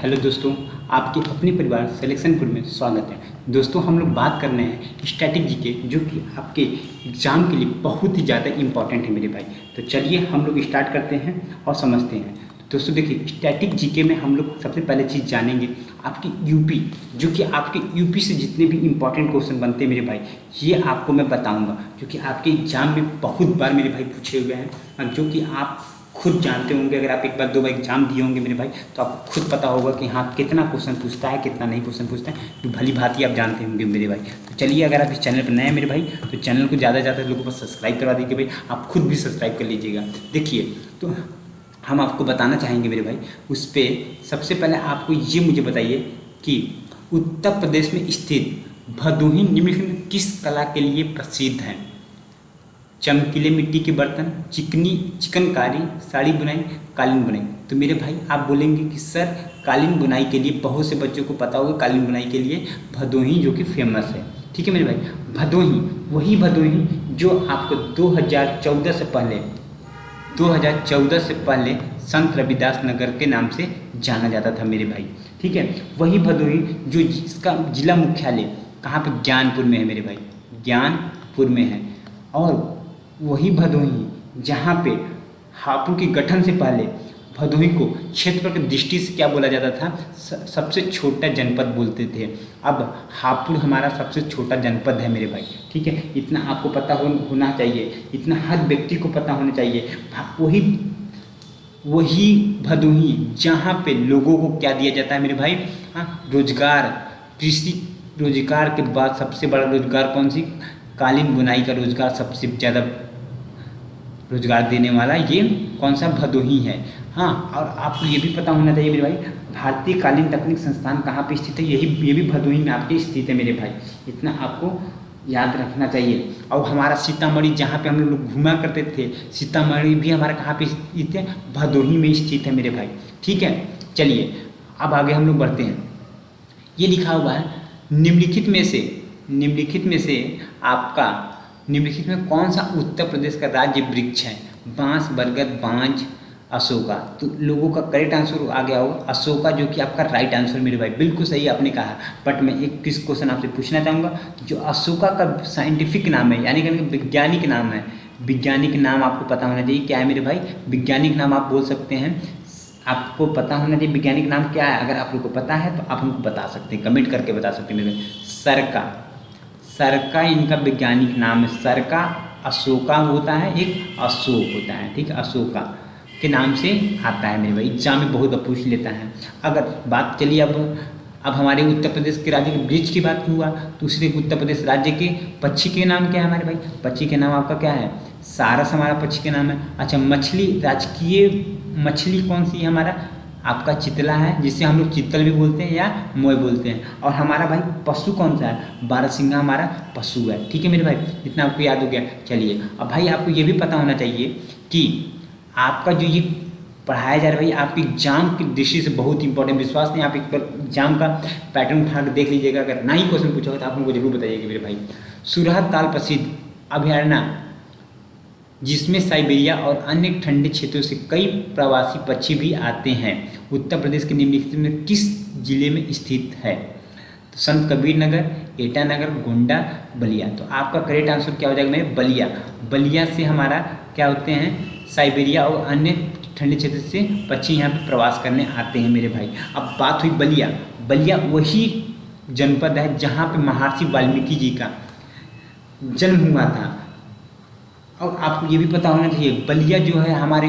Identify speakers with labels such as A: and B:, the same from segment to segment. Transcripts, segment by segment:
A: Hello दोस्तों, आपके अपने परिवार सिलेक्शनपुर में स्वागत है। दोस्तों, हम लोग बात कर रहे हैं स्टैटिक जीके, जो कि आपके एग्ज़ाम के लिए बहुत ही ज़्यादा इंपॉर्टेंट है मेरे भाई। तो चलिए हम लोग स्टार्ट करते हैं और समझते हैं। दोस्तों देखिए, स्टैटिक जीके में हम लोग सबसे पहले चीज़ जानेंगे आपकी यूपी, जो कि आपके यूपी से जितने भी इंपॉर्टेंट क्वेश्चन बनते हैं मेरे भाई, ये आपको मैं बताऊँगा, जो कि आपके एग्ज़ाम में बहुत बार मेरे भाई पूछे हुए हैं और जो कि आप खुद जानते होंगे। अगर आप एक बार दो बार एग्जाम दिए होंगे मेरे भाई, तो आपको खुद पता होगा कि हाँ कितना क्वेश्चन पूछता है, कितना नहीं क्वेश्चन पूछता है, तो भली भांति आप जानते होंगे मेरे भाई। तो चलिए, अगर आप इस चैनल पर नए हैं मेरे भाई, तो चैनल को ज़्यादा से ज़्यादा लोगों को सब्सक्राइब करवा दीजिए भाई। आप खुद भी सब्सक्राइब कर लीजिएगा। देखिए, तो हम आपको बताना चाहेंगे मेरे भाई, उस पर सबसे पहले आपको ये मुझे बताइए कि उत्तर प्रदेश में स्थित भदोही निम्नलिखित में किस कला के लिए प्रसिद्ध है? चमकीले मिट्टी के बर्तन, चिकनकारी, साड़ी बुनाई, कालीन बुनाई। तो मेरे भाई आप बोलेंगे कि सर कालीन बुनाई के लिए, बहुत से बच्चों को पता होगा कालीन बुनाई के लिए भदोही जो कि फेमस है। ठीक है मेरे भाई, भदोही, वही भदोही जो आपको 2014 से पहले संत रविदास नगर के नाम से जाना जाता था मेरे भाई। ठीक है, वही भदोही जो इसका जिला मुख्यालय कहाँ पे, ज्ञानपुर में है मेरे भाई, ज्ञानपुर में है। और वही भदोही जहाँ पे हापुड़ के गठन से पहले भदोही को क्षेत्र की दृष्टि से क्या बोला जाता था, सबसे छोटा जनपद बोलते थे। अब हापुड़ हमारा सबसे छोटा जनपद है मेरे भाई। ठीक है, इतना आपको पता होना चाहिए, इतना हर व्यक्ति को पता होना चाहिए। वही भदोही जहाँ पे लोगों को क्या दिया जाता है मेरे भाई, हाँ, रोजगार। कृषि रोजगार के बाद सबसे बड़ा रोजगार कौन सी, कालीन बुनाई का रोजगार सबसे ज़्यादा रोजगार देने वाला ये कौन सा, भदोही है। हाँ, और आपको ये भी पता होना चाहिए मेरे भाई, भारतीय कालीन तकनीक संस्थान कहाँ पे स्थित है, ये भी भदोही में आपके स्थित है मेरे भाई। इतना आपको याद रखना चाहिए। और हमारा सीतामढ़ी जहाँ पे हम लोग घूमा करते थे, सीतामढ़ी भी हमारा कहाँ पे स्थित है, भदोही में स्थित है मेरे भाई। ठीक है, चलिए अब आगे हम लोग बढ़ते हैं। ये लिखा हुआ है, निम्नलिखित में कौन सा उत्तर प्रदेश का राज्य वृक्ष है? बांस, बरगद, बांज, अशोका। तो लोगों का करेक्ट आंसर आ गया होगा अशोका, जो कि आपका राइट आंसर मेरे भाई, बिल्कुल सही आपने कहा। बट मैं एक किस क्वेश्चन आपसे पूछना चाहूँगा, जो अशोका का साइंटिफिक नाम है, यानी कि वैज्ञानिक नाम है, वैज्ञानिक नाम आपको पता होना चाहिए। क्या है मेरे भाई, वैज्ञानिक नाम आप बोल सकते हैं, आपको पता होना चाहिए वैज्ञानिक नाम क्या है। अगर आप लोग को पता है तो आप हमको बता सकते हैं, कमेंट करके बता सकते हैं मेरे भाई। सरका इनका वैज्ञानिक नाम है। सरका, अशोका होता है, एक अशोक होता है। ठीक है, अशोका के नाम से आता है मेरे भाई, एग्जाम में बहुत पूछ लेता है। अगर बात चलिए अब हमारे उत्तर प्रदेश के राज्य के वृक्ष की बात हुआ, दूसरे उत्तर प्रदेश राज्य के पक्षी के नाम क्या है हमारे भाई, पक्षी के नाम आपका क्या है, सारस हमारा पक्षी के नाम है। अच्छा, मछली, राजकीय मछली कौन सी है हमारा, आपका चितला है, जिसे हम लोग चित्तल भी बोलते हैं या मोय बोलते हैं। और हमारा भाई पशु कौन सा है, बारहसिंगा हमारा पशु है। ठीक है मेरे भाई, इतना आपको याद हो गया। चलिए अब भाई आपको ये भी पता होना चाहिए कि आपका जो ये पढ़ाया जा रहा है भाई, आपके एग्जाम की दृष्टि से बहुत इंपॉर्टेंट। विश्वास नहीं, आप एक बार एग्जाम का पैटर्न उठा कर देख लीजिएगा। अगर ना ही क्वेश्चन पूछा हो तो आप हमको जरूर बताइएगा मेरे भाई। सुरहद ताल प्रसिद्ध अभयारण्य, जिसमें साइबेरिया और अन्य ठंडे क्षेत्रों से कई प्रवासी पक्षी भी आते हैं, उत्तर प्रदेश के निम्नलिखित में किस जिले में स्थित है? तो संत कबीर नगर, एटा नगर, गोंडा, बलिया। तो आपका करेक्ट आंसर क्या हो जाएगा मेरे, बलिया। बलिया से हमारा क्या होते हैं, साइबेरिया और अन्य ठंडे क्षेत्र से पक्षी यहाँ पे प्रवास करने आते हैं मेरे भाई। अब बात हुई बलिया, बलिया वही जनपद है जहाँ पे महर्षि वाल्मीकि जी का जन्म हुआ था। और आपको ये भी पता होना चाहिए, बलिया जो है हमारे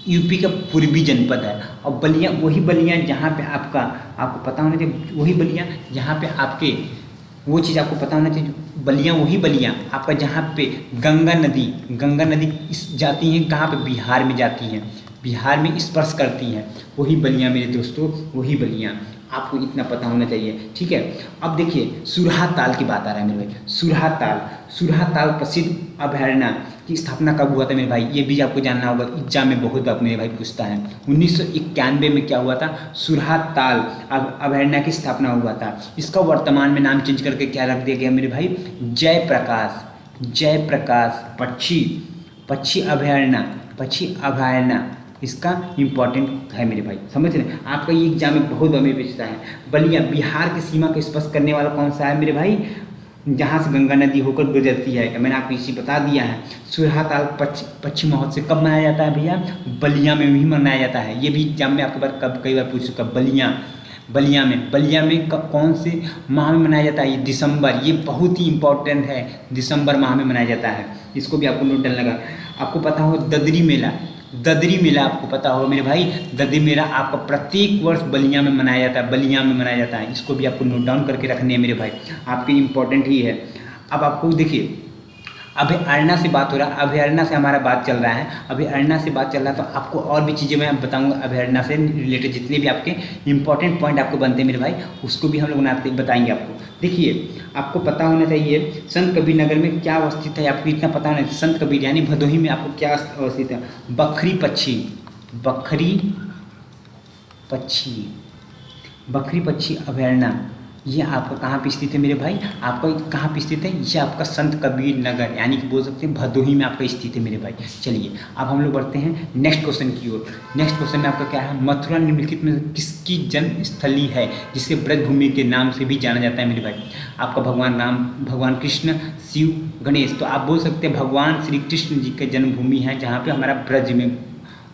A: यूपी का पूर्वी जनपद है। और बलिया वही बलिया जहाँ पे आपको पता होना चाहिए, वही बलिया जहाँ पे आपके वो चीज़ आपको पता होना चाहिए, बलिया वही बलिया आपका जहाँ पे गंगा नदी इस जाती हैं, कहाँ पे, बिहार में जाती हैं, बिहार में स्पर्श करती हैं, वही बलिया मेरे दोस्तों, वही बलिया। आपको इतना पता होना चाहिए। ठीक है, अब देखिए सुरहा ताल की बात आ रहा है मेरे भाई। सुरहा ताल प्रसिद्ध अभयारण्य की स्थापना कब हुआ था मेरे भाई, ये भी आपको जानना होगा, एग्जाम में बहुत बार मेरे भाई पूछता है। 1991 में क्या हुआ था, सुरहा ताल अभयारण्य की स्थापना हुआ था। इसका वर्तमान में नाम चेंज करके क्या रख दिया गया मेरे भाई, जयप्रकाश पक्षी अभयारण्य इसका इम्पोर्टेंट है मेरे भाई, समझ रहे हैं। आपका ये एग्जाम में बहुत बड़ी पूछता है। बलिया बिहार की सीमा को स्पर्श करने वाला कौन सा है मेरे भाई, जहाँ से गंगा नदी होकर गुजरती है, मैंने आपको इसी बता दिया है। सुरहाताल पश्चिम महोत्सव कब मनाया जाता है भैया, बलिया में भी मनाया जाता है। ये भी एग्जाम में आपके बार कई बार पूछ चुका। बलिया में कौन से माह में मनाया जाता है, ये दिसंबर, ये बहुत ही इंपॉर्टेंट है, दिसंबर माह में मनाया जाता है। इसको भी आपको नोट डालना लगा। आपको पता हो ददरी मेला आपको पता हो मेरे भाई, ददरी मेला आपका प्रत्येक वर्ष बलिया में मनाया जाता है। इसको भी आपको नोट डाउन करके रखने हैं मेरे भाई, आपके इम्पोर्टेंट ही है। अब आपको देखिए अभयारण्य से बात हो रहा है, अभयारण्य से हमारा बात चल रहा है, अभयारण्य से बात चल रहा है, तो आपको और भी चीज़ें मैं बताऊंगा अभयारण्य से रिलेटेड, जितने भी आपके इंपॉर्टेंट पॉइंट आपको बनते हैं मेरे भाई, उसको भी हम लोग बताएंगे आपको। देखिए आपको पता होना चाहिए संत कबीर नगर में क्या अवस्थित है, आपको इतना पता होना चाहिए। संत कबीर यानी भदोही में आपको क्या अवस्थित है, बखरी पक्षी अभयारण्य, ये आपका कहाँ पे स्थित है मेरे भाई, आपका कहाँ पे स्थित है, ये आपका संत कबीर नगर यानी कि बोल सकते हैं भदोही में आपका स्थित है मेरे भाई। चलिए अब हम लोग बढ़ते हैं नेक्स्ट क्वेश्चन की ओर। नेक्स्ट क्वेश्चन में आपका क्या है, मथुरा निम्नलिखित में किसकी जन्म स्थली है जिसे ब्रजभूमि के नाम से भी जाना जाता है मेरे भाई। आपका भगवान राम, भगवान कृष्ण, शिव, गणेश, तो आप बोल सकते हैं भगवान श्री कृष्ण जी की जन्मभूमि है जहाँ पे हमारा ब्रज में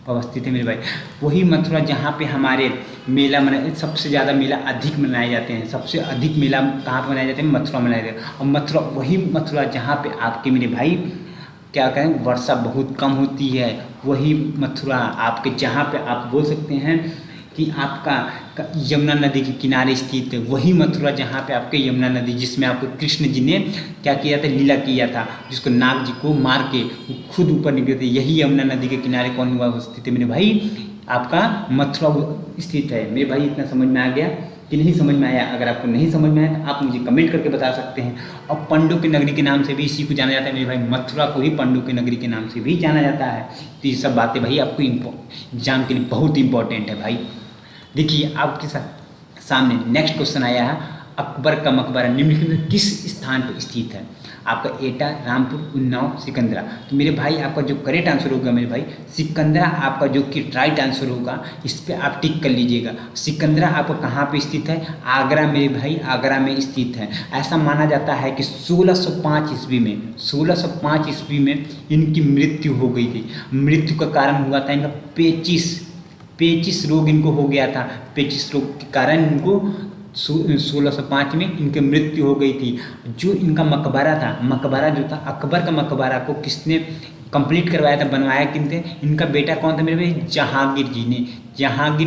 A: अवस्थित है मेरे भाई। वही मथुरा जहाँ पे हमारे मेला सबसे ज़्यादा मेला अधिक मनाए जाते हैं, सबसे अधिक मेला कहाँ पे मनाए जाते हैं, मथुरा मनाए जाते हैं। और वही मथुरा जहाँ पे आपके मेरे भाई क्या कहें वर्षा बहुत कम होती है, वही मथुरा आपके जहाँ पे आप बोल सकते हैं कि आपका यमुना नदी के किनारे स्थित है, वही मथुरा जहाँ पे आपके यमुना नदी, जिसमें आपको कृष्ण जी ने क्या किया था, लीला किया था, जिसको नाग जी को मार के खुद ऊपर निकले थे, यही यमुना नदी के किनारे कौन हुआ स्थित है मेरे भाई, आपका मथुरा स्थित है मेरे भाई। इतना समझ में आ गया कि नहीं समझ में आया? अगर आपको नहीं समझ में आया तो आप मुझे कमेंट करके बता सकते हैं। और पंडों की नगरी के नाम से भी इसी को जाना जाता है मेरे भाई, मथुरा को ही पंडों की नगरी के नाम से भी जाना जाता है। तो ये सब बातें भाई आपको एग्जाम के लिए बहुत इंपॉर्टेंट है भाई। देखिए आपके सामने नेक्स्ट क्वेश्चन आया है, अकबर का मकबरा निम्नलिखित में किस स्थान पर स्थित है। आपका एटा, रामपुर, उन्नाव, सिकंदरा। तो मेरे भाई आपका जो करेक्ट आंसर होगा मेरे भाई सिकंदरा, आपका जो कि राइट आंसर होगा, इस पर आप टिक कर लीजिएगा। सिकंदरा आपका कहाँ पे स्थित है, आगरा मेरे भाई, आगरा में स्थित है। ऐसा माना जाता है कि 1605 ईस्वी में इनकी मृत्यु हो गई थी। मृत्यु का कारण हुआ था इनका पेचिस रोग इनको हो गया था। पेचिस रोग के कारण इनको 1605 में इनकी मृत्यु हो गई थी। जो इनका मकबरा था, मकबरा जो था अकबर का मकबरा को किसने कंप्लीट करवाया था, बनवाया किसने, इनका बेटा कौन था मेरे भाई, जहांगीर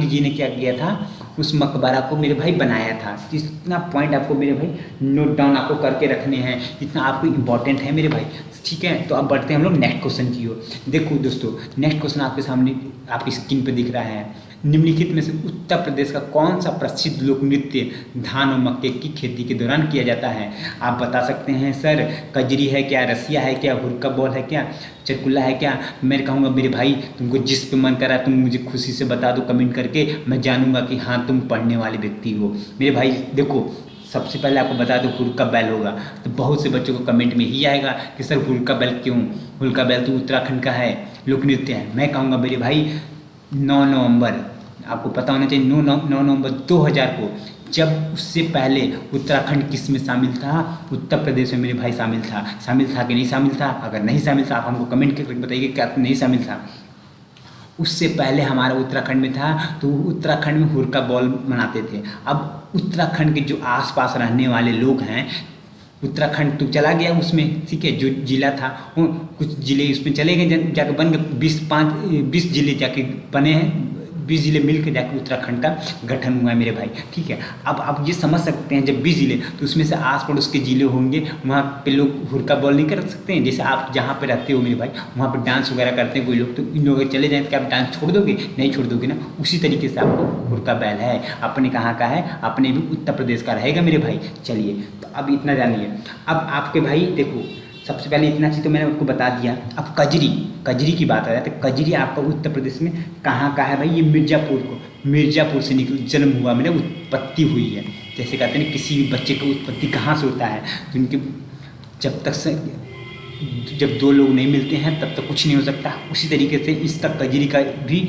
A: जी ने क्या किया था, उस मकबरा को मेरे भाई बनाया था। इतना पॉइंट आपको मेरे भाई नोट डाउन आपको करके रखने हैं, इतना आपको इम्पोर्टेंट है मेरे भाई, ठीक है। तो अब बढ़ते हैं हम लोग नेक्स्ट क्वेश्चन की ओर। देखो दोस्तों नेक्स्ट क्वेश्चन आपके सामने आपकी स्क्रीन पे दिख रहा है, निम्नलिखित में से उत्तर प्रदेश का कौन सा प्रसिद्ध लोक नृत्य धान और मक्के की खेती के दौरान किया जाता है। आप बता सकते हैं सर कजरी है क्या, रसिया है क्या, हुरका बॉल है क्या, चरकुल्ला है क्या। मैं कहूँगा मेरे भाई तुमको जिस पे मन करा तुम मुझे खुशी से बता दो कमेंट करके, मैं जानूंगा कि हाँ तुम पढ़ने वाले व्यक्ति हो मेरे भाई। देखो सबसे पहले आपको बता दो हुरका बैल होगा, तो बहुत से बच्चों को कमेंट में ही आएगा कि सर हुरका बैल क्यों, हुरका बैल तो उत्तराखंड का है, लोक नृत्य है। मैं कहूँगा मेरे भाई 9 नवंबर, आपको पता होना चाहिए 9 नवंबर 2000 को, जब उससे पहले उत्तराखंड किस में शामिल था, उत्तर प्रदेश में मेरे भाई शामिल था कि नहीं शामिल था। अगर नहीं शामिल था आप हमको कमेंट करके बताइए क्या नहीं शामिल था। उससे पहले हमारा उत्तराखंड में था, तो उत्तराखंड में हुरका बॉल मनाते थे। अब उत्तराखंड के जो आसपास रहने वाले लोग हैं, उत्तराखंड तो चला गया उसमें, ठीक है, जो जिला था कुछ जिले उसमें चले गए, जाके बन गए 20 जिले जाके बने हैं, 20 जिले मिलकर जाकर उत्तराखंड का गठन हुआ है मेरे भाई, ठीक है। अब आप ये समझ सकते हैं जब 20 जिले तो उसमें से आस पड़ोस के जिले होंगे, वहाँ पे लोग हुरका बॉल नहीं कर सकते हैं। जैसे आप जहाँ पे रहते हो मेरे भाई वहाँ पे डांस वगैरह करते हैं कोई लोग, तो इन लोग चले जाएँ तो आप डांस छोड़ दोगे, नहीं छोड़ दोगे ना। उसी तरीके से आपको हुरका बैल है, अपने कहाँ का है, अपने भी उत्तर प्रदेश का रहेगा मेरे भाई। चलिए तो अब इतना जानिए। अब आपके भाई देखो सबसे पहले इतना चीज़ तो मैंने आपको बता दिया। अब कजरी की बात आ जाए तो कजरी आपका उत्तर प्रदेश में कहाँ का है भाई, ये मिर्ज़ापुर से जन्म हुआ, मैंने उत्पत्ति हुई है। जैसे कहते हैं किसी भी बच्चे का उत्पत्ति कहाँ से होता है, तो उनके जब 2 लोग नहीं मिलते हैं तब तक कुछ नहीं हो सकता। उसी तरीके से इसका कजरी का भी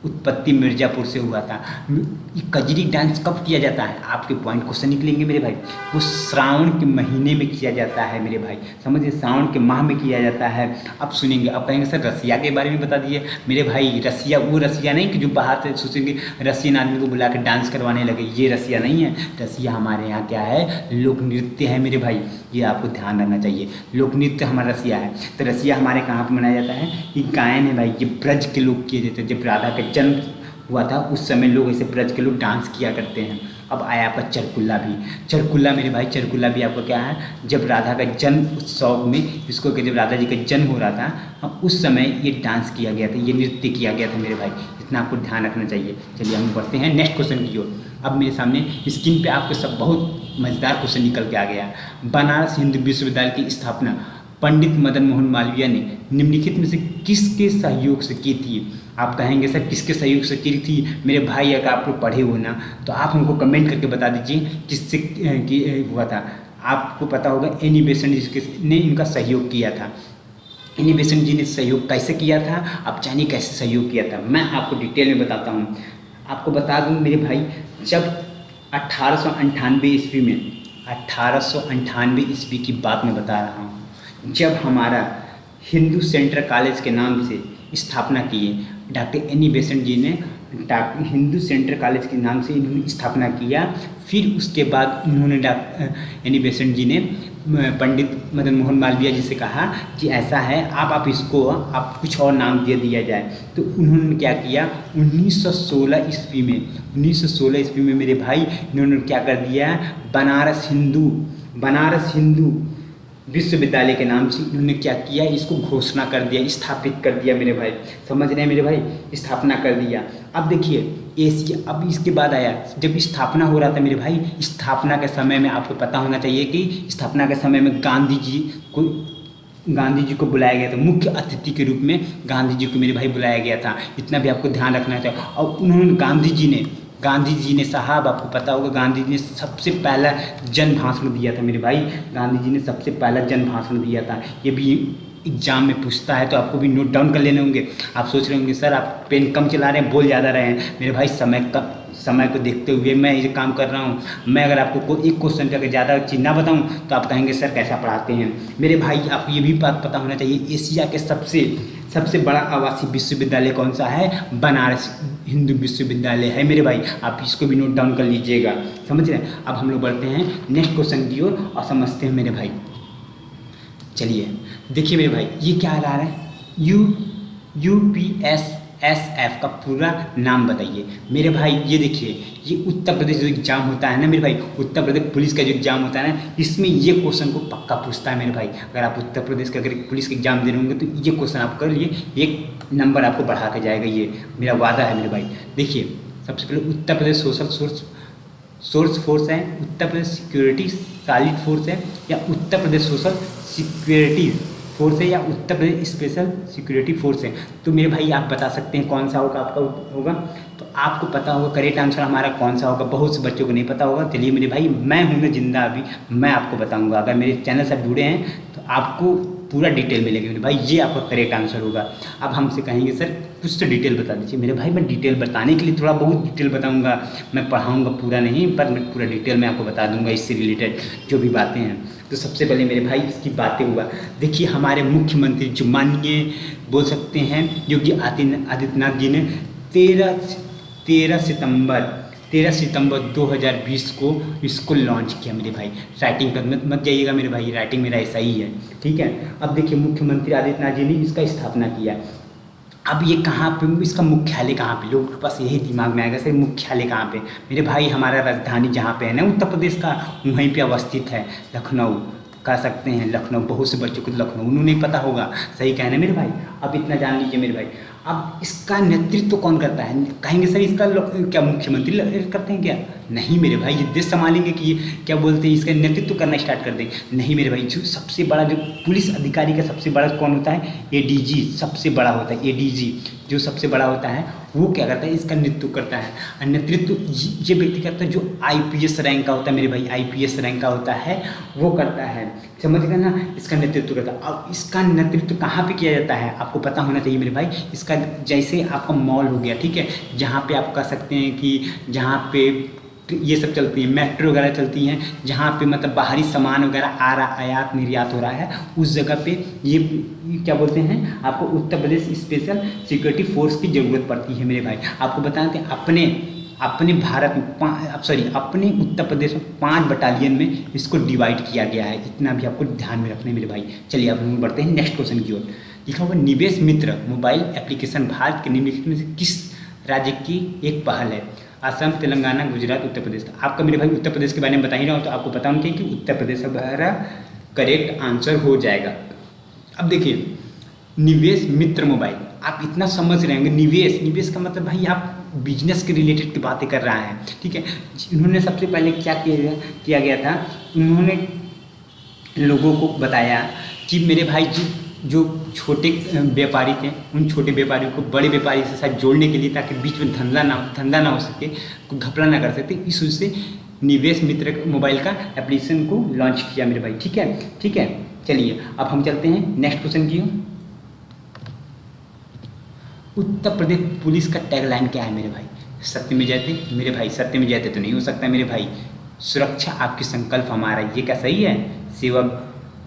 A: उत्पत्ति मिर्ज़ापुर से हुआ था। ये कजरी डांस कब किया जाता है, आपके पॉइंट क्वेश्चन निकलेंगे मेरे भाई। वो श्रावण के महीने में किया जाता है मेरे भाई, समझिए श्रावण के माह में किया जाता है। अब सुनेंगे, अब कहेंगे सर रसिया के बारे में बता दिए मेरे भाई। रसिया वो रसिया नहीं कि जो बाहर से सोचेंगे रसियन आदमी को बुला के डांस करवाने लगे, ये रसिया नहीं है। रसिया हमारे यहाँ क्या है, लोक नृत्य है मेरे भाई, ये आपको ध्यान रखना चाहिए। लोक नृत्य हमारा रसिया है। तो रसिया हमारे कहाँ पर मनाया जाता है, ये गायन है भाई, ये ब्रज के लोग किए जाते हैं। जब राधा का जन्म हुआ था उस समय लोग ऐसे ब्रज के लोग डांस किया करते हैं। अब आया आपका चरकुल्ला भी। चरकुल्ला मेरे भाई, चरकुल्ला भी आपका क्या है, जब राधा का जन्म उत्सव में, इसको जब राधा जी का जन्म हो रहा था उस समय ये डांस किया गया था, ये नृत्य किया गया था मेरे भाई, इतना आपको ध्यान रखना चाहिए। चलिए हम बढ़ते हैं नेक्स्ट क्वेश्चन की ओर। अब मेरे सामने स्क्रीन पे आपको सब बहुत मज़ेदार क्वेश्चन निकल के आ गया। बनारस हिंदू विश्वविद्यालय की स्थापना पंडित मदन मोहन मालवीय ने निम्नलिखित में से किसके सहयोग से की थी। आप कहेंगे सर किसके सहयोग से की थी मेरे भाई, अगर आप लोग पढ़े हो ना तो आप हमको कमेंट करके बता दीजिए किससे हुआ था। आपको पता होगा एनी बेसेंट ने इनका सहयोग किया था। एनी बेसेंट जी ने सहयोग कैसे किया था, आप जानिए कैसे सहयोग किया था, मैं आपको डिटेल में बताता हूँ। आपको बता दूँ मेरे भाई, जब 1898 ईस्वी में, 1898 ईस्वी की बात मैं बता रहा हूँ, जब हमारा हिंदू सेंट्रल कॉलेज के नाम से स्थापना किए डॉक्टर एनी बेसेंट जी ने, हिंदू सेंट्रल कॉलेज के नाम से इन्होंने स्थापना किया। फिर उसके बाद उन्होंने डॉक्टर एनी बेसेंट जी ने पंडित मदन मोहन मालवीय जी से कहा कि ऐसा है आप इसको आप कुछ और नाम दे दिया जाए। तो उन्होंने क्या किया, 1916 ईस्वी में, 1916 ईस्वी में मेरे भाई इन्होंने क्या कर दिया, बनारस हिंदू विश्वविद्यालय के नाम से इन्होंने क्या किया, इसको घोषणा कर दिया, स्थापित कर दिया मेरे भाई, समझ रहे हैं मेरे भाई, स्थापना कर दिया। अब देखिए एशिया, अब इसके बाद आया जब स्थापना हो रहा था मेरे भाई, स्थापना के समय में आपको पता होना चाहिए कि स्थापना के समय में गांधी जी को बुलाया गया था, मुख्य अतिथि के रूप में गांधी जी को मेरे भाई बुलाया गया था, इतना भी आपको ध्यान रखना चाहिए। और उन्होंने गांधी जी ने साहब, आपको पता होगा गांधी जी ने सबसे पहला जन भाषण दिया था मेरे भाई, गांधी जी ने सबसे पहला जन भाषण दिया था। ये भी एग्जाम में पूछता है तो आपको भी नोट डाउन कर लेने होंगे। आप सोच रहे होंगे सर आप पेन कम चला रहे हैं, बोल ज़्यादा रहे हैं। मेरे भाई समय को देखते हुए मैं ये काम कर रहा हूँ। मैं अगर आपको एक क्वेश्चन का ज़्यादा चीज़ ना बताऊँ तो आप कहेंगे सर कैसा पढ़ाते हैं। मेरे भाई आपको ये भी बात पता होना चाहिए, एशिया के सबसे बड़ा आवासीय विश्वविद्यालय कौन सा है, बनारस हिंदू विश्वविद्यालय है मेरे भाई, आप इसको भी नोट डाउन कर लीजिएगा, समझ रहे हैं। अब हम लोग बढ़ते हैं नेक्स्ट क्वेश्चन की ओर और समझते हैं मेरे भाई। चलिए देखिए मेरे भाई, ये क्या आ रहा है, UPSSF का पूरा नाम बताइए मेरे भाई। ये देखिए, ये उत्तर प्रदेश जो एग्जाम होता है ना मेरे भाई, उत्तर प्रदेश पुलिस का जो एग्जाम होता है ना, इसमें ये क्वेश्चन को पक्का पूछता है मेरे भाई। अगर आप उत्तर प्रदेश का अगर पुलिस का एग्जाम दे रहे होंगे तो ये क्वेश्चन आप कर लिए, एक नंबर आपको बढ़ा के जाएगा, ये मेरा वादा है मेरे भाई। देखिए सबसे पहले Uttar Pradesh social source force है, Uttar Pradesh security solid force है, या Uttar Pradesh social security force है, या Uttar Pradesh special security force है। तो मेरे भाई आप बता सकते हैं कौन सा होगा आपका होगा, तो आपको पता होगा करेक्ट आंसर हमारा कौन सा होगा। बहुत से बच्चों को नहीं पता होगा। चलिए मेरे भाई, मैं हूँ ना जिंदा अभी, मैं आपको बताऊँगा। अगर मेरे चैनल से जुड़े हैं तो आपको पूरा डिटेल मिलेगी मेरे भाई, ये आपका करेक्ट आंसर होगा। अब हमसे कहेंगे सर कुछ तो डिटेल बता दीजिए मेरे भाई। मैं डिटेल बताने के लिए थोड़ा बहुत डिटेल बताऊंगा, मैं पढ़ाऊंगा पूरा नहीं, पर मैं पूरा डिटेल में आपको बता दूंगा इससे रिलेटेड जो भी बातें हैं। तो सबसे पहले मेरे भाई इसकी बातें हुआ, देखिए हमारे मुख्यमंत्री जो माननीय बोल सकते हैं योगी आदित्यनाथ जी ने 13 सितंबर 2020 को इसको लॉन्च किया मेरे भाई। राइटिंग पर मत जाइएगा मेरे भाई, राइटिंग मेरा ऐसा ही है, ठीक है। अब देखिए मुख्यमंत्री आदित्यनाथ जी ने इसका स्थापना किया। अब ये कहाँ पे, इसका मुख्यालय कहाँ पे, लोगों के पास यही दिमाग में आएगा सर मुख्यालय कहाँ पे। मेरे भाई हमारा राजधानी जहाँ पे है ना उत्तर प्रदेश का, वहीं पे अवस्थित है, लखनऊ कह सकते हैं, लखनऊ। बहुत से बच्चों को लखनऊ उन्होंने नहीं पता होगा, सही कहना मेरे भाई। अब इतना जान लीजिए मेरे भाई। अब इसका नेतृत्व कौन करता है, कहेंगे सर इसका क्या मुख्यमंत्री करते हैं क्या? नहीं मेरे भाई, ये देश संभालेंगे कि क्या बोलते हैं इसका नेतृत्व करना स्टार्ट कर देंगे? नहीं मेरे भाई, जो सबसे बड़ा जो पुलिस अधिकारी का सबसे बड़ा कौन होता है, ADG सबसे बड़ा होता है, ADG। जो सबसे बड़ा होता है वो क्या करता है, इसका नेतृत्व करता है। और नेतृत्व ये व्यक्ति करता है जो आईपीएस रैंक का होता है मेरे भाई, आईपीएस रैंक का होता है वो करता है, समझ गए ना, इसका नेतृत्व करता है। अब इसका नेतृत्व कहाँ पे किया जाता है आपको पता होना चाहिए मेरे भाई। इसका जैसे आपका मॉल हो गया, ठीक है, जहाँ पे आप कह सकते हैं कि जहाँ पे ये सब चलती है, मेट्रो वगैरह चलती हैं, जहाँ पे मतलब बाहरी सामान वगैरह आ रहा, आयात निर्यात हो रहा है, उस जगह पे ये क्या बोलते हैं, आपको Uttar Pradesh special security force की ज़रूरत पड़ती है मेरे भाई। आपको बताते हैं अपने भारत में अपने उत्तर प्रदेश में 5 बटालियन में इसको डिवाइड किया गया है, इतना भी आपको ध्यान में रखना है मेरे भाई। चलिए अब हम बढ़ते हैं नेक्स्ट क्वेश्चन की ओर। लिखा हुआ निवेश मित्र मोबाइल एप्लीकेशन भारत के निम्नलिखित में से किस राज्य की एक पहल है? असम, तेलंगाना, गुजरात, उत्तर प्रदेश। आपका मेरे भाई उत्तर प्रदेश के बारे में बता ही रहा हूँ, तो आपको पता होना चाहिए कि उत्तर प्रदेश हमारा करेक्ट आंसर हो जाएगा। अब देखिए निवेश मित्र मोबाइल, आप इतना समझ रहे होंगे, निवेश का मतलब भाई आप बिजनेस के रिलेटेड की बातें कर रहा है, ठीक है। इन्होंने सबसे पहले क्या किया गया था, उन्होंने लोगों को बताया कि मेरे भाई जो छोटे व्यापारी थे उन छोटे व्यापारियों को बड़े व्यापारी से साथ जोड़ने के लिए, ताकि बीच में धंधा ना हो सके, घपला ना कर सकते, इस वजह से निवेश मित्र मोबाइल का एप्लीकेशन को लॉन्च किया मेरे भाई, ठीक है। चलिए अब हम चलते हैं नेक्स्ट क्वेश्चन की। उत्तर प्रदेश पुलिस का टैगलाइन क्या है मेरे भाई? सत्य में जयते मेरे भाई, सत्य में जयते तो नहीं हो सकता मेरे भाई, सुरक्षा आपकी संकल्प हमारा, ये क्या सही है?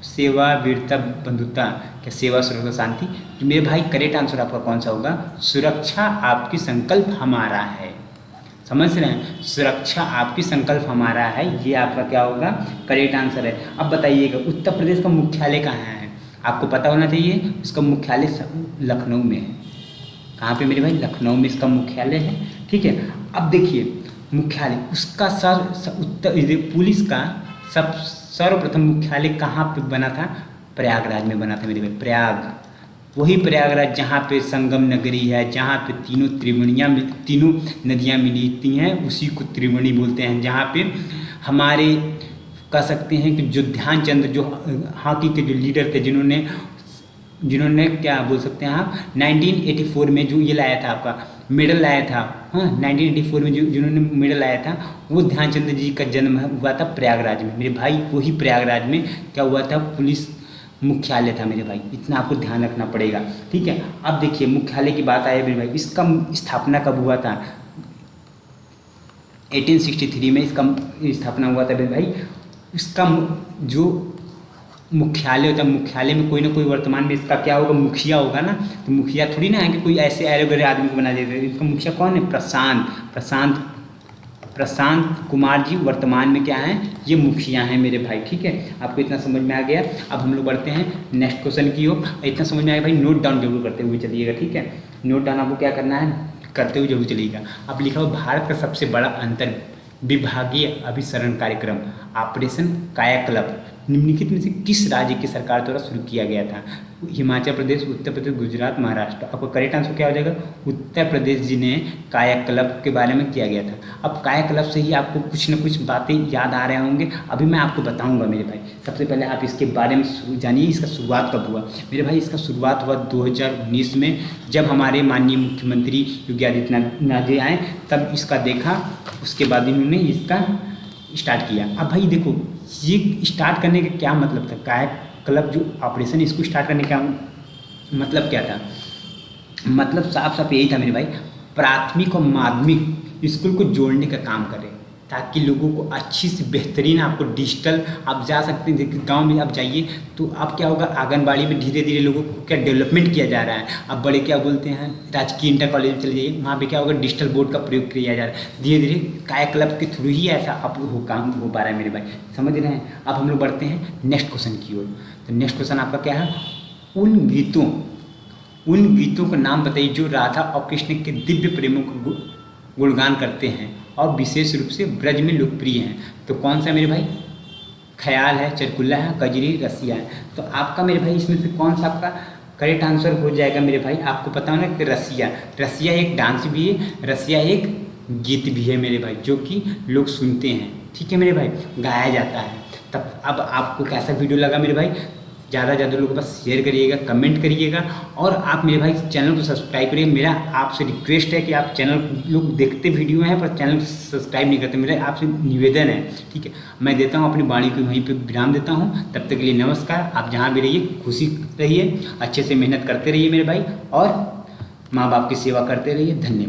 A: सेवा वीरता बंधुता, क्या सेवा सुरक्षा शांति, तो मेरे भाई करेक्ट आंसर आपका कौन सा होगा? सुरक्षा आपकी संकल्प हमारा है, समझ रहे हैं, सुरक्षा आपकी संकल्प हमारा है, ये आपका क्या होगा? करेक्ट आंसर है। अब बताइएगा उत्तर प्रदेश का मुख्यालय कहाँ है? आपको पता होना चाहिए, इसका मुख्यालय लखनऊ में है। कहाँ पे मेरे भाई? लखनऊ में इसका मुख्यालय है, ठीक है। अब देखिए मुख्यालय उसका पुलिस का सर्वप्रथम मुख्यालय कहाँ पे बना था? प्रयागराज में बना था मेरे भाई, वही प्रयागराज जहाँ पे संगम नगरी है, जहाँ पे तीनों नदियाँ मिलती हैं, उसी को त्रिवेणी बोलते हैं। जहाँ पे हमारे कह सकते हैं कि जो ध्यानचंद जो हॉकी के जो लीडर थे, जिन्होंने क्या बोल सकते हैं आप 1984 में जो ये लाया था, आपका मेडल लाया था, हाँ 1984 में जिन्होंने मेडल लाया था, वो ध्यानचंद जी का जन्म हुआ था प्रयागराज में मेरे भाई। वही प्रयागराज में क्या हुआ था? पुलिस मुख्यालय था मेरे भाई, इतना आपको ध्यान रखना पड़ेगा, ठीक है। अब देखिए मुख्यालय की बात आई मेरे भाई, इसका स्थापना कब हुआ था? 1863 में इसका स्थापना हुआ था मेरे भाई। इसका जो मुख्यालय होता है, मुख्यालय में कोई ना कोई वर्तमान में इसका क्या होगा? मुखिया होगा ना, तो मुखिया थोड़ी ना है कि कोई ऐसे अरे गरे आदमी को बना देते। इसका मुखिया कौन है? प्रशांत कुमार जी वर्तमान में क्या है? ये मुखिया हैं मेरे भाई, ठीक है। आपको इतना समझ में आ गया। अब हम लोग बढ़ते हैं नेक्स्ट क्वेश्चन की ओर। इतना समझ में आया भाई, नोट डाउन जरूर करते हुए चलिएगा, ठीक है। नोट डाउन आपको क्या करना है? करते हुए जरूर चलिएगा। अब लिखा हुआ भारत का सबसे बड़ा अंतर विभागीय अभिसरण कार्यक्रम ऑपरेशन कायाकल्प निम्नलिखित में से किस राज्य की सरकार द्वारा शुरू किया गया था? हिमाचल प्रदेश, उत्तर प्रदेश, गुजरात, महाराष्ट्र। आपका करेक्ट आंसर क्या हो जाएगा? उत्तर प्रदेश जी ने कायाकल्प के बारे में किया गया था। अब कायाकल्प से ही आपको कुछ न कुछ बातें याद आ रहे होंगे, अभी मैं आपको बताऊंगा मेरे भाई। सबसे पहले आप इसके बारे में जानिए, इसका शुरुआत कब हुआ मेरे भाई? इसका शुरुआत हुआ 2019 में, जब हमारे माननीय मुख्यमंत्री योगी आदित्यनाथ जी आए, तब इसका देखा, उसके बाद इन्होंने इसका स्टार्ट किया। अब भाई देखो ये स्टार्ट करने का क्या मतलब था? कायाकल्प जो ऑपरेशन, इसको स्टार्ट करने का मतलब क्या था? मतलब साफ यही था मेरे भाई, प्राथमिक और माध्यमिक स्कूल को जोड़ने का काम करें, ताकि लोगों को अच्छी से बेहतरीन आपको डिजिटल, आप जा सकते हैं गांव में आप जाइए तो आप क्या होगा, आंगनबाड़ी में धीरे धीरे लोगों को क्या डेवलपमेंट किया जा रहा है। अब बड़े क्या बोलते हैं, राजकीय इंटर कॉलेज में चले जाइए, वहाँ पे क्या होगा, डिजिटल बोर्ड का प्रयोग किया जा रहा है। धीरे धीरे कायाकल्प के थ्रू ही ऐसा अब काम हो पा रहा है मेरे भाई, समझ रहे हैं। अब हम लोग बढ़ते हैं नेक्स्ट क्वेश्चन की ओर। तो नेक्स्ट क्वेश्चन आपका क्या है? उन गीतों का नाम बताइए जो राधा और कृष्ण के दिव्य प्रेमों को गुणगान करते हैं और विशेष रूप से ब्रज में लोकप्रिय हैं। तो कौन सा मेरे भाई? ख्याल है, चरकुल्ला है, कजरी, रसिया है। तो आपका मेरे भाई इसमें से कौन सा आपका करेक्ट आंसर हो जाएगा मेरे भाई? आपको पता होना कि रसिया एक डांस भी है, रसिया एक गीत भी है मेरे भाई, जो कि लोग सुनते हैं, ठीक है मेरे भाई, गाया जाता है। तब अब आपको कैसा वीडियो लगा मेरे भाई? ज़्यादा ज़्यादा लोगों के पास शेयर करिएगा, कमेंट करिएगा और आप मेरे भाई चैनल को सब्सक्राइब करिए। मेरा आपसे रिक्वेस्ट है कि आप चैनल लोग देखते वीडियो हैं पर चैनल सब्सक्राइब नहीं करते, मेरा आपसे निवेदन है, ठीक है। मैं देता हूँ अपनी वाणी को वहीं पर विराम देता हूँ। तब तक के लिए नमस्कार। आप जहाँ भी रहिए खुशी रहिए, अच्छे से मेहनत करते रहिए मेरे भाई और माँ बाप की सेवा करते रहिए। धन्यवाद।